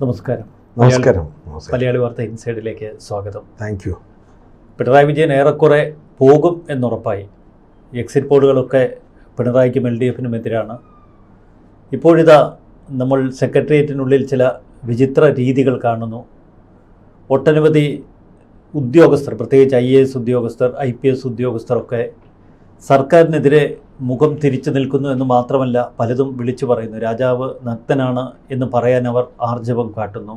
നമസ്കാരം. നമസ്കാരം. മലയാളി വാർത്ത ഇൻസൈഡിലേക്ക് സ്വാഗതം. Thank you. പിണറായി വിജയൻ ഏറെക്കുറെ പോകും എന്നുറപ്പായി. എക്സിറ്റ് പോളുകളൊക്കെ പിണറായിക്കും LDFനും എതിരാണ്. ഇപ്പോഴിതാ നമ്മൾ സെക്രട്ടേറിയറ്റിനുള്ളിൽ ചില വിചിത്ര രീതികൾ കാണുന്നു. ഒട്ടനവധി ഉദ്യോഗസ്ഥർ, പ്രത്യേകിച്ച് IAS ഉദ്യോഗസ്ഥർ, IPS ഉദ്യോഗസ്ഥരൊക്കെ സർക്കാരിനെതിരെ മുഖം തിരിച്ചു നിൽക്കുന്നു എന്ന് മാത്രമല്ല, പലതും വിളിച്ചു പറയുന്നു. രാജാവ് നഗ്നനാണ് എന്ന് പറയാൻ അവർ ആർജവം കാട്ടുന്നു.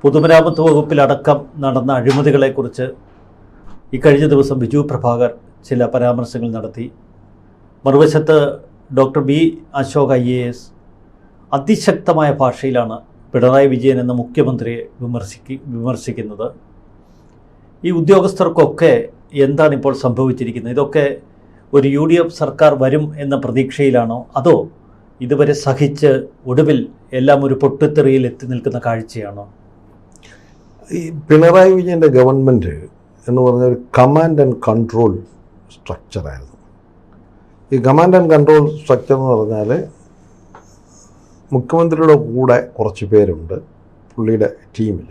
പൊതുമരാമത്ത് വകുപ്പിലടക്കം നടന്ന അഴിമതികളെക്കുറിച്ച് ഇക്കഴിഞ്ഞ ദിവസം ബിജു പ്രഭാകർ ചില പരാമർശങ്ങൾ നടത്തി. മറുവശത്ത് ഡോക്ടർ B. അശോക് IAS അതിശക്തമായ ഭാഷയിലാണ് പിണറായി വിജയൻ എന്ന മുഖ്യമന്ത്രിയെ വിമർശിക്കുന്നത്. ഈ ഉദ്യോഗസ്ഥർക്കൊക്കെ എന്താണ് ഇപ്പോൾ സംഭവിച്ചിരിക്കുന്നത്? ഇതൊക്കെ ഒരു UDF സർക്കാർ വരും എന്ന പ്രതീക്ഷയിലാണോ, അതോ ഇതുവരെ സഹിച്ച് ഒടുവിൽ എല്ലാം ഒരു പൊട്ടിത്തെറിയിൽ എത്തി നിൽക്കുന്ന കാഴ്ചയാണോ? ഈ പിണറായി വിജയൻ്റെ ഗവൺമെൻറ് എന്ന് പറഞ്ഞ ഒരു കമാൻഡ് ആൻഡ് കൺട്രോൾ സ്ട്രക്ചറായിരുന്നു. ഈ കമാൻഡ് ആൻഡ് കൺട്രോൾ സ്ട്രക്ചർ എന്ന് പറഞ്ഞാൽ മുഖ്യമന്ത്രിയുടെ കൂടെ കുറച്ച് പേരുണ്ട് പുള്ളിയുടെ ടീമിൽ.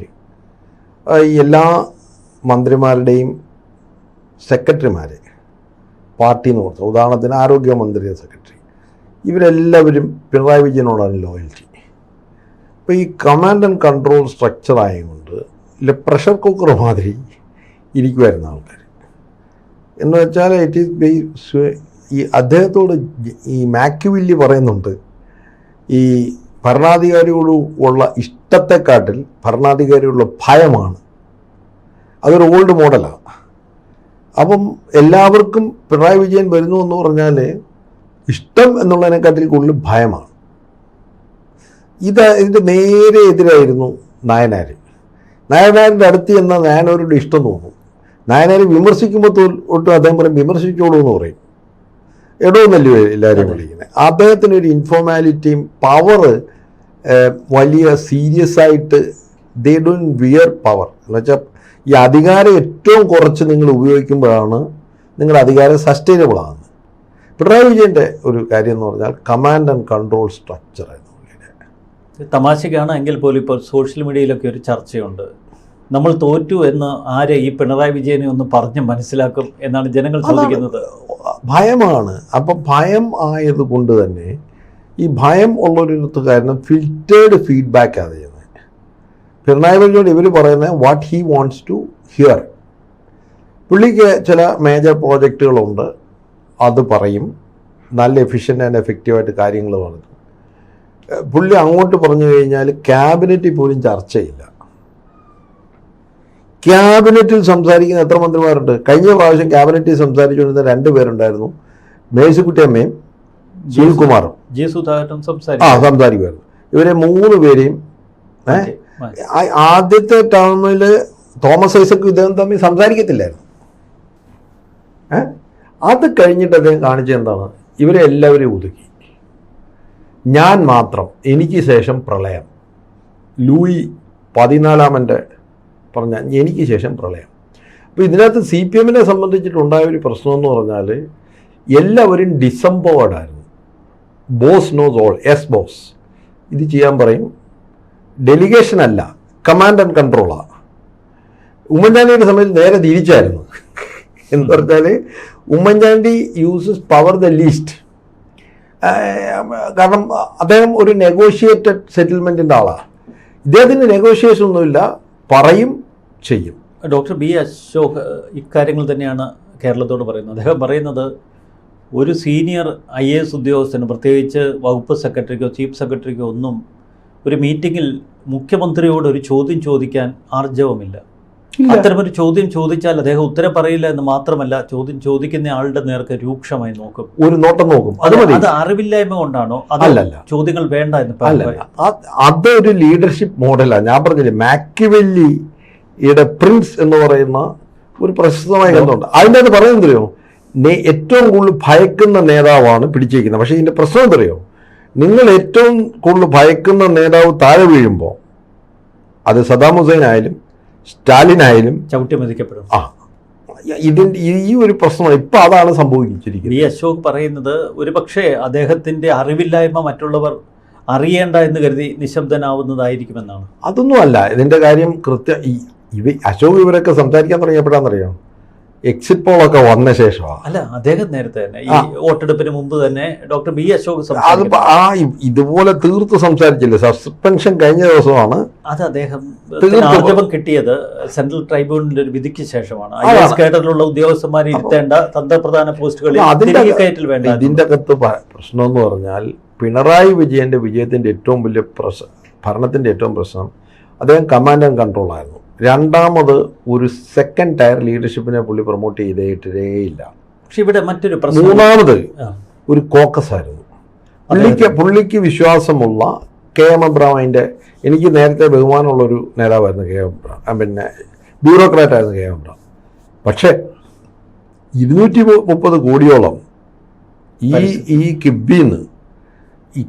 എല്ലാ മന്ത്രിമാരുടെയും സെക്രട്ടറിമാരെ പാർട്ടി എന്ന് കൊടുത്തു. ഉദാഹരണത്തിന് ആരോഗ്യമന്ത്രിയുടെ സെക്രട്ടറി, ഇവരെല്ലാവരും പിണറായി വിജയനോടാണ് ലോയൽറ്റി. അപ്പോൾ ഈ കമാൻഡ് ആൻഡ് കൺട്രോൾ സ്ട്രക്ചർ ആയതുകൊണ്ട് ഇല്ല പ്രഷർ കുക്കർ മാതിരി ഇരിക്കുമായിരുന്ന ആൾക്കാർ. എന്ന് വെച്ചാൽ ഇറ്റ് ഈസ് ഈ അദ്ദേഹത്തോട് ഈ മാക്യുവെല്ലി പറയുന്നുണ്ട്, ഈ ഭരണാധികാരിയോട് ഉള്ള ഇഷ്ടത്തെക്കാട്ടിൽ ഭരണാധികാരിയുള്ള ഭയമാണ്. അതൊരു ഓൾഡ് മോഡലാണ്. അപ്പം എല്ലാവർക്കും പിണറായി വിജയൻ വരുന്നു എന്ന് പറഞ്ഞാൽ ഇഷ്ടം എന്നുള്ളതിനെക്കാട്ടിൽ കൂടുതൽ ഭയമാണ്. ഇതിൻ്റെ നേരെ എതിരായിരുന്നു നായനാർ. നായനാരിൻ്റെ അടുത്ത് ചെന്നാൽ നായനാരുടെ ഇഷ്ടം തോന്നും. നായനാർ വിമർശിക്കുമ്പോൾ ഒട്ടും അദ്ദേഹം പറയും വിമർശിച്ചോളൂ എന്ന് പറയും. എടോ എന്നല്ലേ എല്ലാവരും വിളിക്കുന്നത്. അദ്ദേഹത്തിനൊരു ഇൻഫോർമാലിറ്റിയും പവർ വലിയ സീരിയസ് ആയിട്ട് ദേ ഡോണ്ട് വിയർ പവർ. എന്നുവെച്ചാൽ ഈ അധികാരം ഏറ്റവും കുറച്ച് നിങ്ങൾ ഉപയോഗിക്കുമ്പോഴാണ് നിങ്ങളുടെ അധികാരം സസ്റ്റൈനബിൾ ആകുന്നത്. പിണറായി വിജയൻ്റെ ഒരു കാര്യം എന്ന് പറഞ്ഞാൽ കമാൻഡ് ആൻഡ് കൺട്രോൾ സ്ട്രക്ചറായിരുന്നു. തമാശയ്ക്കാണ് എങ്കിൽ പോലും ഇപ്പോൾ സോഷ്യൽ മീഡിയയിലൊക്കെ ഒരു ചർച്ചയുണ്ട്. നമ്മൾ തോറ്റു എന്ന് ആരെ ഈ പിണറായി വിജയനെ ഒന്ന് പറഞ്ഞ് മനസ്സിലാക്കും എന്നാണ് ജനങ്ങൾ ചോദിക്കുന്നത്. ഭയമാണ്. അപ്പം ഭയം ആയതുകൊണ്ട് തന്നെ ഈ ഭയം ഉള്ളൊരിടത്ത് കാരണം ഫിൽറ്റേർഡ് ഫീഡ്ബാക്കാണ് ചെയ്യുന്നത്. പിണറായി വിജയനോട് ഇവർ പറയുന്നത് what he wants to hear. പുള്ളിക്ക് ചില മേജർ പ്രോജക്റ്റുകളുണ്ട്, അത് പറയും. നല്ല എഫിഷ്യൻ്റ് ആൻഡ് എഫക്റ്റീവായിട്ട് കാര്യങ്ങൾ പറഞ്ഞു. പുള്ളി അങ്ങോട്ട് പറഞ്ഞു കഴിഞ്ഞാൽ ക്യാബിനറ്റിൽ പോലും ചർച്ചയില്ല. ക്യാബിനറ്റിൽ സംസാരിക്കുന്ന എത്ര മന്ത്രിമാരുണ്ട്? കഴിഞ്ഞ പ്രാവശ്യം ക്യാബിനറ്റിൽ സംസാരിച്ചുകൊണ്ടിരുന്ന 2 പേരുണ്ടായിരുന്നു, മേഴ്സിക്കുട്ടി അമ്മയും സുനിൽകുമാറും. സംസാരിക്കുമായിരുന്നു. ഇവരെ 3 പേരെയും ആദ്യത്തെ ടേമിൽ തോമസ് ഐസക്കും ഇദ്ദേഹം തമ്മിൽ സംസാരിക്കത്തില്ലായിരുന്നു. അത് കഴിഞ്ഞിട്ട് അദ്ദേഹം കാണിച്ചത് എന്താണ്? ഇവരെ എല്ലാവരെയും ഒതുക്കി. ഞാൻ മാത്രം, എനിക്ക് ശേഷം പ്രളയം. ലൂയി 14 പറഞ്ഞ എനിക്ക് ശേഷം പ്രളയം. അപ്പോൾ ഇതിനകത്ത് CPM-നെ സംബന്ധിച്ചിട്ടുണ്ടായ ഒരു പ്രശ്നമെന്ന് പറഞ്ഞാൽ എല്ലാവരും ഡിസംപവേർഡായിരുന്നു. Boss knows all, yes boss. ഇത് ചെയ്യാൻ പറയും. ഡെലിഗേഷൻ അല്ല, കമാൻഡ് ആൻഡ് കൺട്രോളാണ്. ഉമ്മൻചാണ്ടിയുടെ സമയത്ത് നേരെ തിരിച്ചായിരുന്നു. എന്ന് പറഞ്ഞാൽ Oommen Chandy uses power the least. കാരണം അദ്ദേഹം ഒരു നെഗോഷിയേറ്റഡ് സെറ്റിൽമെൻറ്റിൻ്റെ ആളാണ്. ഇദ്ദേഹത്തിന് നെഗോഷിയേഷൻ ഒന്നുമില്ല, പറയും ചെയ്യും. Doctor B. അശോക് ഇക്കാര്യങ്ങൾ തന്നെയാണ് കേരളത്തോട് പറയുന്നത്. അദ്ദേഹം പറയുന്നത് ഒരു സീനിയർ IAS ഉദ്യോഗസ്ഥന്, പ്രത്യേകിച്ച് വകുപ്പ് സെക്രട്ടറിക്കോ ചീഫ് സെക്രട്ടറിക്കോ ഒന്നും ഒരു മീറ്റിങ്ങിൽ മുഖ്യമന്ത്രിയോട് ഒരു ചോദ്യം ചോദിക്കാൻ ആർജവമില്ല. അത്തരമൊരു ചോദ്യം ചോദിച്ചാൽ അദ്ദേഹം ഉത്തരം പറയില്ല എന്ന് മാത്രമല്ല, ചോദ്യം ചോദിക്കുന്ന ആളുടെ നേർക്ക് രൂക്ഷമായി നോക്കും, ഒരു നോട്ടം നോക്കും. അത് അറിവില്ലായ്മ കൊണ്ടാണോ, അതല്ല ചോദ്യങ്ങൾ വേണ്ട എന്ന് പറയുന്നത്? അതൊരു ലീഡർഷിപ്പ് മോഡലാണ്. ഞാൻ പറഞ്ഞില്ലേ, മാക്കിവെല്ലിയുടെ പ്രിൻസ് എന്ന് പറയുന്ന ഒരു പ്രശസ്തമായ ഗ്രന്ഥമുണ്ട്. അതിൻ്റെ അത് പറയുന്നത് എന്തറിയോ, ഏറ്റവും കൂടുതൽ ഭയക്കുന്ന നേതാവാണ് പിടിച്ചേക്കുന്നത്. പക്ഷേ ഇതിൻ്റെ പ്രശ്നം എന്തറിയോ, നിങ്ങൾ ഏറ്റവും കൂടുതൽ ഭയക്കുന്ന നേതാവ് താഴെ വീഴുമ്പോൾ, അത് സദ്ദാം ഹുസൈൻ ആയാലും സ്റ്റാലിൻ ആയാലും ചവിട്ടി മതിക്കപ്പെടും. ഇതിൻ്റെ ഈ ഒരു പ്രശ്നമാണ് ഇപ്പം അതാണ് സംഭവിച്ചിരിക്കുന്നത്. B. അശോക് പറയുന്നത് ഒരു പക്ഷേ അദ്ദേഹത്തിൻ്റെ അറിവില്ലായ്മ മറ്റുള്ളവർ അറിയേണ്ട എന്ന് കരുതി നിശബ്ദനാവുന്നതായിരിക്കുമെന്നാണ്. അതൊന്നുമല്ല ഇതിൻ്റെ കാര്യം. അശോക് ഇവരൊക്കെ സംസാരിക്കാൻ തുടങ്ങിയപ്പോഴാണെന്നറിയാം, എക്സിറ്റ് പോളൊക്കെ വന്ന ശേഷമാണ്. അല്ല, അദ്ദേഹം നേരത്തെ തന്നെ ഈ വോട്ടെടുപ്പിന് മുമ്പ് തന്നെ ഡോക്ടർ ബി അശോക് ഇതുപോലെ തീർത്ത് സംസാരിച്ചില്ല. സസ്പെൻഷൻ കഴിഞ്ഞ ദിവസമാണ് അത് അദ്ദേഹം ആർജവം കിട്ടിയത് സെൻട്രൽ ട്രൈബ്യൂണലിന്റെ ഒരു വിധിക്ക് ശേഷമാണ്. കേഡറിലുള്ള ഉദ്യോഗസ്ഥന്മാരെ ഇരുത്തേണ്ട തന്ത്രപ്രധാന പോസ്റ്റുകളിൽ കയറ്റൽ വേണ്ട. ഇതിന്റെ അകത്ത് പ്രശ്നം എന്ന് പറഞ്ഞാൽ പിണറായി വിജയന്റെ വിജയത്തിന്റെ ഏറ്റവും വലിയ ഭരണത്തിന്റെ ഏറ്റവും പ്രശ്നം അദ്ദേഹം കമാൻഡ് ആൻഡ് കൺട്രോൾ ആയിരുന്നു. രണ്ടാമത് ഒരു സെക്കൻഡ് ടയർ ലീഡർഷിപ്പിനെ പുള്ളി പ്രൊമോട്ട് ചെയ്തേയില്ല. പക്ഷെ ഇവിടെ മറ്റൊരു പ്രശ്നം, മൂന്നാമത് ഒരു കോക്കസ് ആയിരുന്നു. പുള്ളിക്ക് വിശ്വാസമുള്ള കെ എം എബ്രഹാമിൻ്റെ, എനിക്ക് നേരത്തെ ബഹുമാനമുള്ളൊരു നേതാവായിരുന്നു കെ എം എബ്രഹാം, പിന്നെ ബ്യൂറോക്രാറ്റ് ആയിരുന്നു കെ എം എബ്രഹാം. പക്ഷേ 230 കോടിയോളം ഈ കിബിന്ന്, ഈ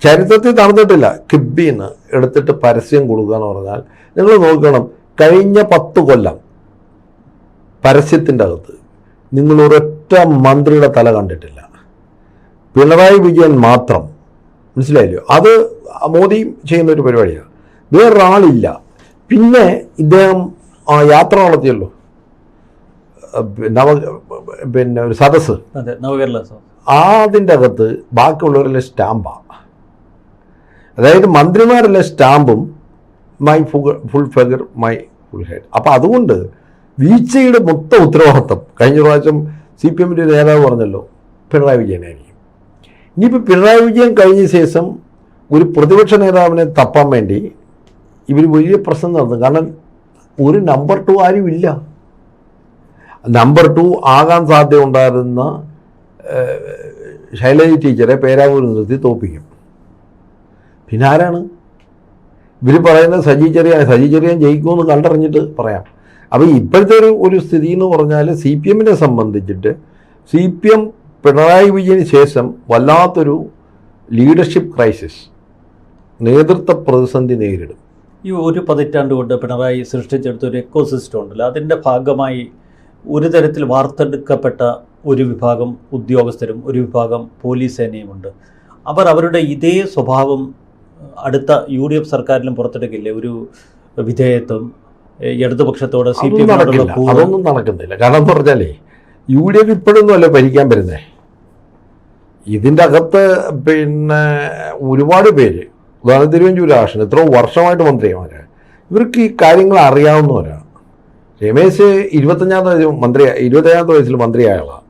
ചരിത്രത്തിൽ നടന്നിട്ടില്ല, കിബിന്ന് എടുത്തിട്ട് പരസ്യം കൊടുക്കുക എന്ന് പറഞ്ഞാൽ നിങ്ങൾ നോക്കണം. കഴിഞ്ഞ 10 കൊല്ലം പരസ്യത്തിൻ്റെ അകത്ത് നിങ്ങൾ ഒരൊറ്റ മന്ത്രിയുടെ തല കണ്ടിട്ടില്ല. പിണറായി വിജയൻ മാത്രം. മനസ്സിലായില്ലോ? അത് മോദി ചെയ്യുന്ന ഒരു പരിപാടിയാണ്. വേറൊരാളില്ല. പിന്നെ ഇദ്ദേഹം യാത്ര നടത്തിയല്ലോ, പിന്നെ ഒരു സദസ്സ്, അതിൻ്റെ അകത്ത് ബാക്കിയുള്ളവരെല്ലാം സ്റ്റാമ്പാണ്. അതായത് മന്ത്രിമാരെല്ലാം സ്റ്റാമ്പും my full figure my full head. അപ്പം അതുകൊണ്ട് വീഴ്ചയുടെ മൊത്തം ഉത്തരവാദിത്വം കഴിഞ്ഞ പ്രാവശ്യം CPM-ൻ്റെ നേതാവ് പറഞ്ഞല്ലോ പിണറായി വിജയനായിരിക്കും. ഇനിയിപ്പോൾ പിണറായി വിജയൻ കഴിഞ്ഞ ശേഷം ഒരു പ്രതിപക്ഷ നേതാവിനെ തപ്പാൻ വേണ്ടി ഇവർ വലിയ പ്രശ്നം നടന്നു. കാരണം ഒരു നമ്പർ 2 ആരും ഇല്ല. നമ്പർ 2 ആകാൻ സാധ്യത ഉണ്ടായിരുന്ന ശൈലജ ടീച്ചറെ പേരാവൂർ നിർത്തി തോപ്പിക്കും. പിന്നെ ആരാണ്? ഇവർ പറയുന്നത് സജി ചെറിയാൻ ജയിക്കുമെന്ന് കണ്ടറിഞ്ഞിട്ട് പറയാം. അപ്പോൾ ഇപ്പോഴത്തെ ഒരു സ്ഥിതി എന്ന് പറഞ്ഞാൽ CPM-നെ സംബന്ധിച്ചിട്ട് CPM പിണറായി വിജയന് ശേഷം വല്ലാത്തൊരു ലീഡർഷിപ്പ് ക്രൈസിസ്, നേതൃത്വ പ്രതിസന്ധി നേരിടും. ഈ ഒരു പതിറ്റാണ്ട് കൊണ്ട് പിണറായി സൃഷ്ടിച്ചെടുത്ത ഒരു എക്കോസിസ്റ്റം ഉണ്ടല്ലോ, അതിൻ്റെ ഭാഗമായി ഒരു തരത്തിൽ വാർത്തെടുക്കപ്പെട്ട ഒരു വിഭാഗം ഉദ്യോഗസ്ഥരും ഒരു വിഭാഗം പോലീസ് സേനയുമുണ്ട്. അവരുടെ ഇതേ സ്വഭാവം അടുത്ത UDF സർക്കാരിലും പുറത്തെടുക്കില്ലേ? ഒരു വിധേയത്വം ഇടതുപക്ഷത്തോട് അതൊന്നും നടക്കുന്നില്ല. കാരണം എന്ന് പറഞ്ഞാലേ UDF ഇപ്പോഴൊന്നും അല്ല ഭരിക്കാൻ വരുന്നേ. ഇതിൻ്റെ അകത്ത് പിന്നെ ഒരുപാട് പേര്, ഉദാഹരണത്തിന് തിരുവഞ്ചൂർ രാധാകൃഷ്ണൻ എത്രയോ വർഷമായിട്ട് മന്ത്രിമാരാണ്. ഇവർക്ക് ഈ കാര്യങ്ങൾ അറിയാവുന്നവരാണ്. രമേശ് 25ാമത്തെ വയസ്സിൽ മന്ത്രിയായാളാണ്.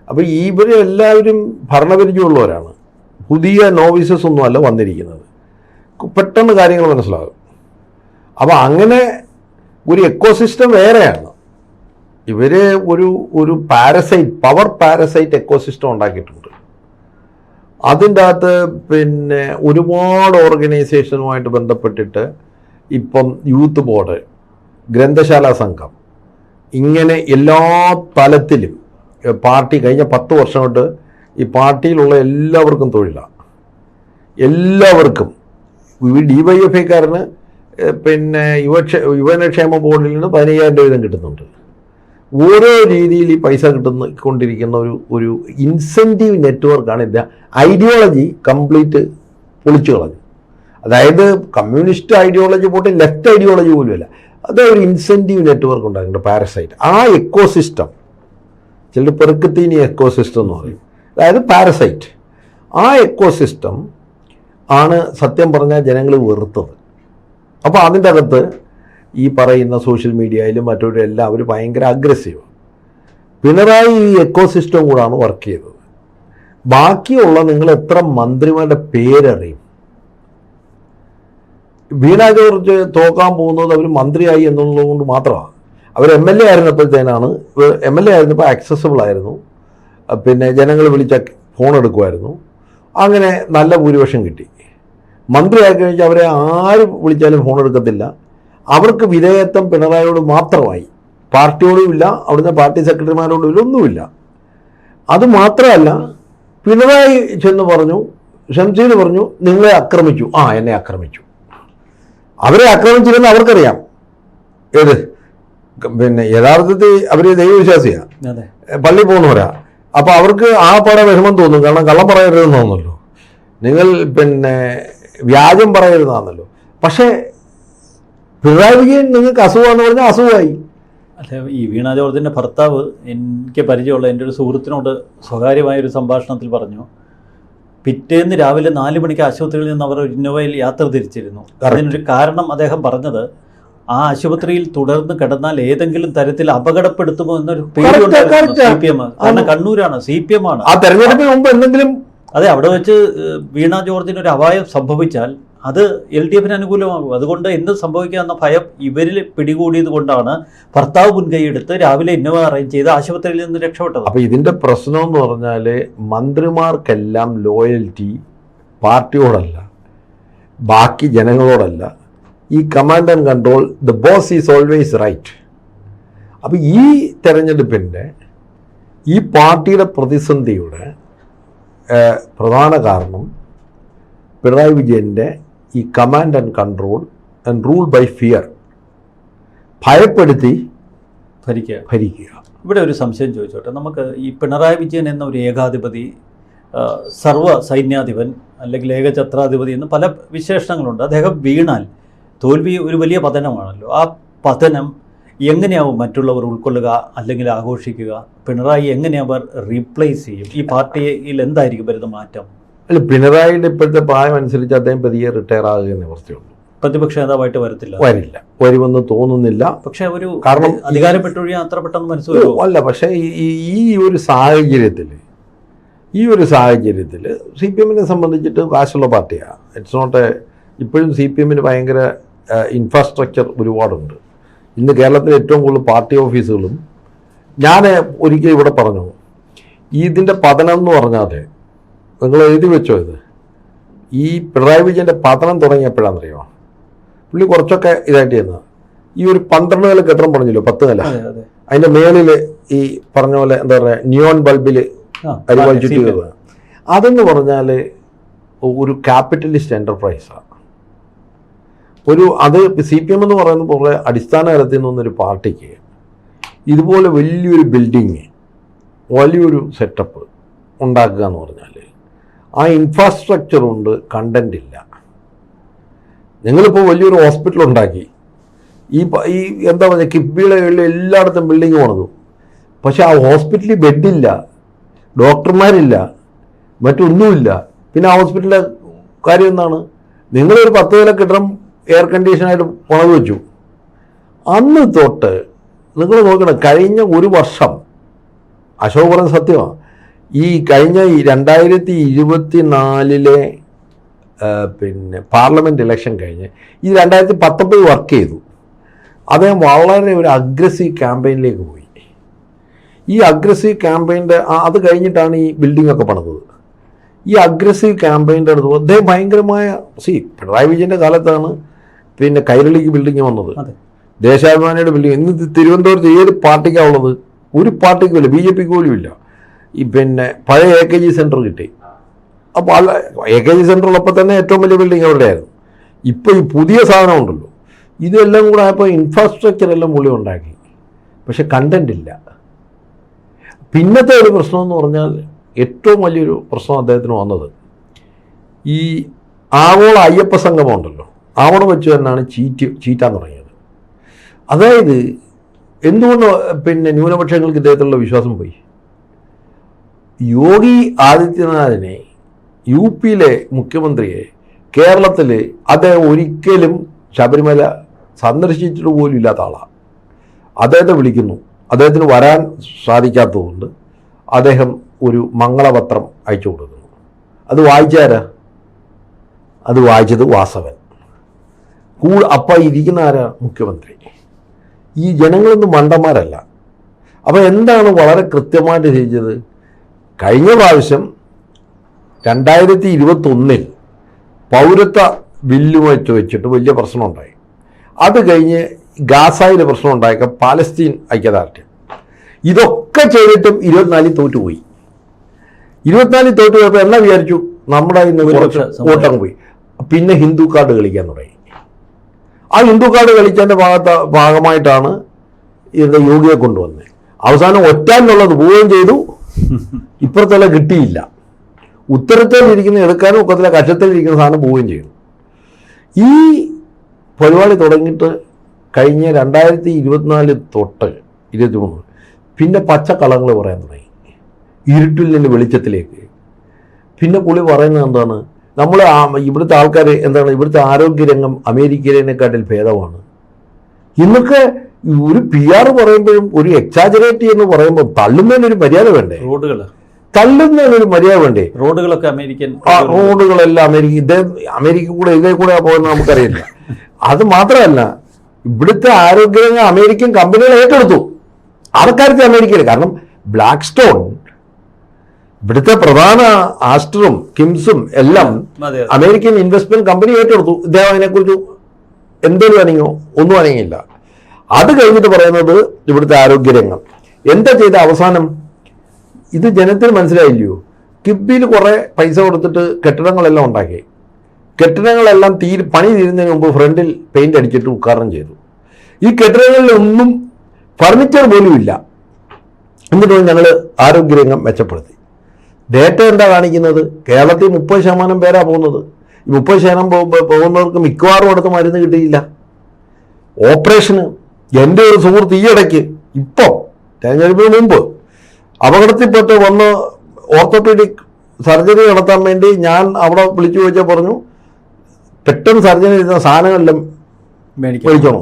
അപ്പോൾ ഇവരെല്ലാവരും ഭരണപരിചയമുള്ളവരാണ്. പുതിയ നോവിസസ് ഒന്നും അല്ല വന്നിരിക്കുന്നത്. പെട്ടെന്ന് കാര്യങ്ങൾ മനസ്സിലാകും. അപ്പോൾ അങ്ങനെ ഒരു എക്കോസിസ്റ്റം വേറെയാണ്. ഇവർ ഒരു പവർ പാരസൈറ്റ് എക്കോസിസ്റ്റം ഉണ്ടാക്കിയിട്ടുണ്ട്. അതിൻ്റെ അകത്ത് പിന്നെ ഒരുപാട് ഓർഗനൈസേഷനുമായിട്ട് ബന്ധപ്പെട്ടിട്ട് ഇപ്പം യൂത്ത് ബോർഡ്, ഗ്രന്ഥശാല സംഘം, ഇങ്ങനെ എല്ലാ തലത്തിലും പാർട്ടി കഴിഞ്ഞ 10 വർഷം കൊണ്ട് ഈ പാർട്ടിയിലുള്ള എല്ലാവർക്കും തൊഴിലാണ്. എല്ലാവർക്കും. DYFIക്കാരന് പിന്നെ യുവജനക്ഷേമ ബോർഡിൽ നിന്ന് 15,000 രൂപ വീതം കിട്ടുന്നുണ്ട്. ഓരോ രീതിയിൽ ഈ പൈസ കൊണ്ടിരിക്കുന്ന ഒരു ഇൻസെൻറ്റീവ് നെറ്റ്വർക്കാണ് ഇത്. ഐഡിയോളജി കംപ്ലീറ്റ് പൊളിച്ചു കളഞ്ഞു. അതായത് കമ്മ്യൂണിസ്റ്റ് ഐഡിയോളജി പോട്ടെ, ലെഫ്റ്റ് ഐഡിയോളജി പോലുമല്ല, അത് ഒരു ഇൻസെൻറ്റീവ് നെറ്റ്വർക്ക് ഉണ്ടാക്കുന്നുണ്ട്, പാരസൈറ്റ്. ആ എക്കോസിസ്റ്റം ചിലർ പെറുക്കത്തീനി എക്കോസിസ്റ്റം എന്ന് പറയും, അതായത് പാരസൈറ്റ്. ആ എക്കോസിസ്റ്റം ആണ് സത്യം പറഞ്ഞാൽ ജനങ്ങൾ വെറുത്തത്. അപ്പോൾ അതിൻ്റെ അകത്ത് ഈ പറയുന്ന സോഷ്യൽ മീഡിയയിലും മറ്റൊരു എല്ലാം അവർ ഭയങ്കര അഗ്രസീവ്. പിണറായി ഈ എക്കോസിസ്റ്റം കൂടാണ് വർക്ക് ചെയ്തത്. ബാക്കിയുള്ള നിങ്ങൾ എത്ര മന്ത്രിമാരുടെ പേരറിയും? വീണ ജോർജ് തോക്കാൻ പോകുന്നത് അവർ മന്ത്രിയായി എന്നുള്ളത് കൊണ്ട് മാത്രമാണ്. അവർ MLA ആയിരുന്നപ്പോഴത്തേനാണ്, MLA ആയിരുന്നപ്പോൾ ആക്സസിബിൾ ആയിരുന്നു, പിന്നെ ജനങ്ങൾ വിളിച്ച ഫോൺ എടുക്കുമായിരുന്നു, അങ്ങനെ നല്ല ഭൂരിപക്ഷം കിട്ടി. മന്ത്രിയായി കഴിഞ്ഞാൽ അവരെ ആര് വിളിച്ചാലും ഫോൺ എടുക്കത്തില്ല. അവർക്ക് വിധേയത്വം പിണറായിയോട് മാത്രമായി, പാർട്ടിയോടും ഇല്ല, അവിടുത്തെ പാർട്ടി സെക്രട്ടറിമാരോടും ഇതൊന്നുമില്ല. അതുമാത്രമല്ല, പിണറായി ചെന്ന് പറഞ്ഞു, ഷംസീർ പറഞ്ഞു, നിങ്ങളെ ആക്രമിച്ചു. എന്നെ ആക്രമിച്ചു. അവരെ ആക്രമിച്ചിരുന്ന അവർക്കറിയാം. ഏത് പിന്നെ യഥാർത്ഥത്തിൽ അവർ ദൈവവിശ്വാസിയാണ്, പള്ളി പോകുന്നവരാ. അപ്പോൾ അവർക്ക് ആ പാടെ വിഷമം തോന്നും. കാരണം കള്ളം പറയരുതെന്ന് തോന്നുമല്ലോ. നിങ്ങൾ പിന്നെ വ്യാജം പറയരുതാണല്ലോ. പക്ഷേ പിണറായി വിജയൻ നിങ്ങൾക്ക് അസുഖമാണെന്ന് പറഞ്ഞാൽ അസുഖമായി. അല്ല, ഈ വീണ ജോർജിൻ്റെ ഭർത്താവ് എനിക്ക് പരിചയമുള്ള എൻ്റെ ഒരു സുഹൃത്തിനോട് സ്വകാര്യമായൊരു സംഭാഷണത്തിൽ പറഞ്ഞു, പിറ്റേന്ന് രാവിലെ 4 മണിക്ക് ആശുപത്രിയിൽ നിന്ന് അവർ ഇന്നോവയിൽ യാത്ര തിരിച്ചിരുന്നു. അതിനൊരു കാരണം അദ്ദേഹം പറഞ്ഞത്, ആ ആശുപത്രിയിൽ തുടർന്ന് കിടന്നാൽ ഏതെങ്കിലും തരത്തിൽ അപകടപ്പെടുത്തുമോ എന്നൊരു പേടിയുണ്ടായിരുന്നു CPM. കാരണം കണ്ണൂരാണ്, CPM ആണ്. ആ തെരഞ്ഞെടുപ്പിന് മുമ്പ് എന്തെങ്കിലും അതെ, അവിടെ വെച്ച് വീണ ജോർജിന് ഒരു അപായം സംഭവിച്ചാൽ അത് LDF അനുകൂലമാകും. അതുകൊണ്ട് എന്ത് സംഭവിക്കാമെന്ന ഭയം ഇവരിൽ പിടികൂടിയത് കൊണ്ടാണ് ഭർത്താവ് മുൻകൈയെടുത്ത് രാവിലെ ഇന്നോവ അറേഞ്ച് ചെയ്ത് ആശുപത്രിയിൽ നിന്ന് രക്ഷപ്പെട്ടത്. അപ്പോൾ ഇതിൻ്റെ പ്രശ്നം എന്ന് പറഞ്ഞാൽ മന്ത്രിമാർക്കെല്ലാം ലോയൽറ്റി പാർട്ടിയോടല്ല, ബാക്കി ജനങ്ങളോടല്ല. ഈ command and control, the boss is always right. അപ്പോൾ ഈ തെരഞ്ഞെടുപ്പിൻ്റെ ഈ പാർട്ടിയുടെ പ്രതിസന്ധിയുടെ പ്രധാന കാരണം പിണറായി വിജയൻ്റെ ഈ command and control and rule by fear, ഭയപ്പെടുത്തി ഭരിക്കുക. ഇവിടെ ഒരു സംശയം ചോദിച്ചോട്ടെ. നമുക്ക് ഈ പിണറായി വിജയൻ എന്ന ഒരു ഏകാധിപതി, സർവ്വ സൈന്യാധിപൻ അല്ലെങ്കിൽ ഏകഛത്രാധിപതി എന്ന് പല വിശേഷണങ്ങളുണ്ട്. അദ്ദേഹം വീണാൽ തോൽവി ഒരു വലിയ പതനമാണല്ലോ. ആ പതനം എങ്ങനെയാവും മറ്റുള്ളവർ ഉൾക്കൊള്ളുക അല്ലെങ്കിൽ ആഘോഷിക്കുക? പിണറായി എങ്ങനെ അവർ റീപ്ലേസ് ചെയ്യും? ഈ പാർട്ടിയിൽ എന്തായിരിക്കും വരുന്ന മാറ്റം? അല്ല, പിണറായിയുടെ ഇപ്പോഴത്തെ പ്രായം അനുസരിച്ച് അദ്ദേഹം പതിയെ റിട്ടയർ ആകുന്ന അവസ്ഥയുള്ളൂ. പ്രതിപക്ഷ നേതാവായിട്ട് വരില്ല, വരുമെന്ന് തോന്നുന്നില്ല. പക്ഷെ ഒരു കാരണം അധികാരപ്പെട്ടൊഴിയാൻ അത്ര പെട്ടെന്ന് മനസ്സിലാവും. അല്ല, പക്ഷേ ഈ ഒരു സാഹചര്യത്തിൽ CPM-നെ സംബന്ധിച്ചിട്ട് കാശുള്ള പാർട്ടിയാണ്. ഇറ്റ്സ് നോട്ട് ഇപ്പോഴും CPM-ന് ഭയങ്കര ഇൻഫ്രാസ്ട്രക്ചർ ഒരുപാടുണ്ട്. ഇന്ന് കേരളത്തിലെ ഏറ്റവും കൂടുതൽ പാർട്ടി ഓഫീസുകളും, ഞാൻ ഒരിക്കൽ ഇവിടെ പറഞ്ഞു, ഇതിൻ്റെ പതനം എന്ന് പറഞ്ഞാൽ നിങ്ങൾ എഴുതി വെച്ചോ, ഇത് ഈ പിണറായി വിജയൻ്റെ പതനം തുടങ്ങിയപ്പോഴാണെന്നറിയോ? പുള്ളി കുറച്ചൊക്കെ ഇതായിട്ട് ചെയ്യുന്നത്, ഈ ഒരു 12 നില കെട്ടിടം പറഞ്ഞല്ലോ, 10 നില, അതിൻ്റെ മേളിൽ ഈ പറഞ്ഞ പോലെ എന്താ പറയുക, നിയോൺ ബൾബിൽ അരിവഴിച്ചിട്ട് കയറുക. അതെന്ന് പറഞ്ഞാൽ ഒരു ക്യാപിറ്റലിസ്റ്റ് എൻ്റർപ്രൈസാണ്. അത് CPM എന്ന് പറയുന്ന പോലെ അടിസ്ഥാന തലത്തിൽ നിന്നൊരു പാർട്ടിക്ക് ഇതുപോലെ വലിയൊരു ബിൽഡിങ്, വലിയൊരു സെറ്റപ്പ് ഉണ്ടാക്കുക എന്ന് പറഞ്ഞാൽ ആ ഇൻഫ്രാസ്ട്രക്ചർ കൊണ്ട് കണ്ടന്റ് ഇല്ല. നിങ്ങളിപ്പോൾ വലിയൊരു ഹോസ്പിറ്റൽ ഉണ്ടാക്കി, ഈ എന്താ പറയുക, കിഫ്ബിയുടെ എല്ലായിടത്തും ബിൽഡിങ് പോണതു, പക്ഷെ ആ ഹോസ്പിറ്റലിൽ ബെഡില്ല, ഡോക്ടർമാരില്ല, മറ്റൊന്നുമില്ല. പിന്നെ ആ ഹോസ്പിറ്റലിലെ കാര്യം എന്താണ്? നിങ്ങളൊരു 10 നില കെട്ടിടം എയർ കണ്ടീഷനായിട്ട് പണിത് വെച്ചു. അന്ന് തൊട്ട് നിങ്ങൾ നോക്കണം, കഴിഞ്ഞ ഒരു വർഷം, അശോക് പറഞ്ഞ സത്യമാണ്, ഈ കഴിഞ്ഞ 2024 പിന്നെ പാർലമെൻറ്റ് ഇലക്ഷൻ കഴിഞ്ഞ് ഈ 2019 വർക്ക് ചെയ്തു. അദ്ദേഹം വളരെ ഒരു അഗ്രസീവ് ക്യാമ്പയിനിലേക്ക് പോയി. ഈ അഗ്രസീവ് ക്യാമ്പയിൻ്റെ അത് കഴിഞ്ഞിട്ടാണ് ഈ ബിൽഡിംഗ് ഒക്കെ പണിതത്. ഈ അഗ്രസീവ് ക്യാമ്പയിൻ്റെ അടുത്ത് അദ്ദേഹം ഭയങ്കരമായ പിണറായി വിജയൻ്റെ കാലത്താണ് പിന്നെ കൈരളിക്ക് ബിൽഡിങ് വന്നത്, ദേശാഭിമാനിയുടെ ബിൽഡിങ്. ഇന്ന് തിരുവനന്തപുരത്ത് ഏത് പാർട്ടിക്കാണ് ഉള്ളത്? ഒരു പാർട്ടിക്കും ഇല്ല, BJP പോലും ഇല്ല. ഈ പിന്നെ പഴയ AKG സെൻറ്റർ കിട്ടി. അപ്പോൾ AKG സെൻറ്റർ ഉള്ളപ്പോൾ തന്നെ ഏറ്റവും വലിയ ബിൽഡിങ് അവിടെയായിരുന്നു. ഇപ്പോൾ ഈ പുതിയ സാധനം ഉണ്ടല്ലോ, ഇതെല്ലാം കൂടെ ആയപ്പോൾ ഇൻഫ്രാസ്ട്രക്ചർ എല്ലാം പുള്ളി ഉണ്ടാക്കി, പക്ഷെ കണ്ടന്റ് ഇല്ല. പിന്നത്തെ ഒരു പ്രശ്നം എന്ന് പറഞ്ഞാൽ, ഏറ്റവും വലിയൊരു പ്രശ്നം അദ്ദേഹത്തിന് വന്നത് ഈ ആവോള അയ്യപ്പ സംഗമം ഉണ്ടല്ലോ, അവിടെ വെച്ച് തന്നെയാണ് ചീറ്റാൻ തുടങ്ങിയത്. അതായത് എന്തുകൊണ്ട് പിന്നെ ന്യൂനപക്ഷങ്ങൾക്ക് ഇദ്ദേഹത്തിലുള്ള വിശ്വാസം പോയി? യോഗി ആദിത്യനാഥിനെ, UP-യിലെ മുഖ്യമന്ത്രിയെ, കേരളത്തിൽ അദ്ദേഹം ഒരിക്കലും ശബരിമല സന്ദർശിച്ചിട്ട് പോലും ഇല്ലാത്ത ആളാണ്. അദ്ദേഹത്തെ വിളിക്കുന്നു, അദ്ദേഹത്തിന് വരാൻ സാധിക്കാത്തതുകൊണ്ട് അദ്ദേഹം ഒരു മംഗളപത്രം അയച്ചു കൊടുക്കുന്നു. അത് വായിച്ചാരാ? അത് വായിച്ചത് വാസവൻ. അപ്പം ഇരിക്കുന്ന ആരാ? മുഖ്യമന്ത്രി. ഈ ജനങ്ങളൊന്നും മണ്ടന്മാരല്ല. അപ്പോൾ എന്താണ് വളരെ കൃത്യമായിട്ട് ചെയ്തത്? കഴിഞ്ഞ പ്രാവശ്യം 2021 പൗരത്വ ബില്ല് വെച്ചിട്ട് വലിയ പ്രശ്നമുണ്ടായി. അത് കഴിഞ്ഞ് ഗാസയിൽ പ്രശ്നം ഉണ്ടാക്കുക, പാലസ്തീൻ ഐക്യദാർഢ്യം, ഇതൊക്കെ ചെയ്തിട്ടും 24 തോറ്റുപോയി. 24 തോറ്റുപോയപ്പോൾ എന്നാ വിചാരിച്ചു? നമ്മുടെ ഇന്ന് വോട്ടങ്ങ് പോയി. പിന്നെ ഹിന്ദു കാർഡ് കളിക്കാൻ തുടങ്ങി. ആ ഹിന്ദു കാർഡ് കളിച്ചതിൻ്റെ ഭാഗമായിട്ടാണ് ഇത് യോഗിയെ കൊണ്ടുവന്നത്. അവസാനം ഒറ്റാനുള്ളത് പോവുകയും ചെയ്തു, ഇപ്പുറത്തുള്ള കിട്ടിയില്ല. ഉത്തരത്തിലിരിക്കുന്ന എടുക്കാനും ഒക്കത്തില്ല, കക്ഷത്തിലിരിക്കുന്ന സാധനം പോവുകയും ചെയ്തു. ഈ പരിപാടി തുടങ്ങിയിട്ട് കഴിഞ്ഞ 2024 തൊട്ട് 23 പിന്നെ പച്ചക്കളങ്ങൾ പറയാൻ തുടങ്ങി, ഇരുട്ടിൽ നിന്ന് വെളിച്ചത്തിലേക്ക്. പിന്നെ പുള്ളി പറയുന്നത് എന്താണ്, നമ്മൾ ഇവിടുത്തെ ആൾക്കാർ എന്താണ്, ഇവിടുത്തെ ആരോഗ്യരംഗം അമേരിക്കയിലേക്കാട്ടിൽ ഭേദമാണ്. ഇന്നൊക്കെ ഒരു PR പറയുമ്പോഴും ഒരു എക്സാജറേറ്റ് എന്ന് പറയുമ്പോൾ തള്ളുന്നതിനൊരു മര്യാദ വേണ്ടേ? തള്ളുന്നതിനൊരു മര്യാദ വേണ്ടേ? റോഡുകളൊക്കെ അമേരിക്കൻ, റോഡുകളെല്ലാം അമേരിക്ക കൂടെ ഇതേ കൂടെ പോകുന്നത് നമുക്കറിയില്ല. അത് മാത്രമല്ല, ഇവിടുത്തെ ആരോഗ്യരംഗം അമേരിക്കൻ കമ്പനികൾ ഏറ്റെടുത്തു. ആൾക്കാർക്ക് അമേരിക്കയിൽ, കാരണം ബ്ലാക്ക് സ്റ്റോൺ ഇവിടുത്തെ പ്രധാന ആസ്റ്ററും കിംസും എല്ലാം അമേരിക്കൻ ഇൻവെസ്റ്റ്മെന്റ് കമ്പനി ഏറ്റെടുത്തു. ഇദ്ദേഹം അതിനെക്കുറിച്ച് എന്തൊരു അനങ്ങോ ഒന്നും അനങ്ങിയില്ല. അത് കഴിഞ്ഞിട്ട് പറയുന്നത് ഇവിടുത്തെ ആരോഗ്യരംഗം എന്താ ചെയ്ത അവസാനം, ഇത് ജനത്തിന് മനസ്സിലായില്ലയോ? കിബിയിൽ കുറേ പൈസ കൊടുത്തിട്ട് കെട്ടിടങ്ങളെല്ലാം ഉണ്ടാക്കി. കെട്ടിടങ്ങളെല്ലാം പണി തീരുന്നതിന് മുമ്പ് ഫ്രണ്ടിൽ പെയിന്റ് അടിച്ചിട്ട് ഉദ്ഘാടനം ചെയ്തു. ഈ കെട്ടിടങ്ങളിലൊന്നും ഫർണിച്ചർ പോലും ഇല്ല. എന്നിട്ട് ഞങ്ങൾ ആരോഗ്യരംഗം മെച്ചപ്പെടുത്തി. ഡേറ്റ എന്താ കാണിക്കുന്നത്? കേരളത്തിൽ 30% പേരാ പോകുന്നത്. ഈ 30% പോകുന്നവർക്ക് മിക്കവാറും അടുത്ത് മരുന്ന് കിട്ടിയില്ല. ഓപ്പറേഷന് എൻ്റെ ഒരു സുഹൃത്ത് ഈയിടയ്ക്ക് ഇപ്പോൾ തെരഞ്ഞെടുപ്പിന് മുമ്പ് അപകടത്തിൽപ്പെട്ട് വന്ന് ഓർത്തോപീഡിക് സർജറി നടത്താൻ വേണ്ടി ഞാൻ അവിടെ വിളിച്ചു ചോദിച്ചാൽ പറഞ്ഞു പെട്ടെന്ന് സർജറി ചെയ്യുന്ന സാധനങ്ങളെല്ലാം മേടിച്ചോണം.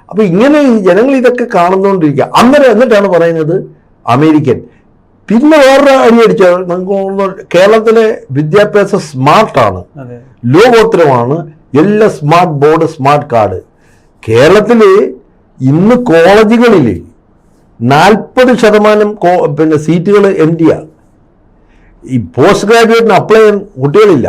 അപ്പോൾ ഇങ്ങനെ ജനങ്ങൾ ഇതൊക്കെ കാണുന്നുകൊണ്ടിരിക്കുക. അന്നേരം എന്നിട്ടാണ് പറയുന്നത് അമേരിക്കൻ. പിന്നെ വേറൊരു അടിയടിച്ചത്, നമുക്ക് തോന്നുന്നു കേരളത്തിലെ വിദ്യാഭ്യാസം സ്മാർട്ടാണ്, ലോകോത്തരമാണ്. എല്ലാ സ്മാർട്ട് ബോർഡ്, സ്മാർട്ട് കാർഡ്. കേരളത്തിൽ ഇന്ന് കോളേജുകളിൽ 40% പിന്നെ സീറ്റുകൾ എംറ്റിയാണ്. ഈ പോസ്റ്റ് ഗ്രാജുവേറ്റിന് അപ്ലൈ ചെയ്യാൻ കുട്ടികളില്ല.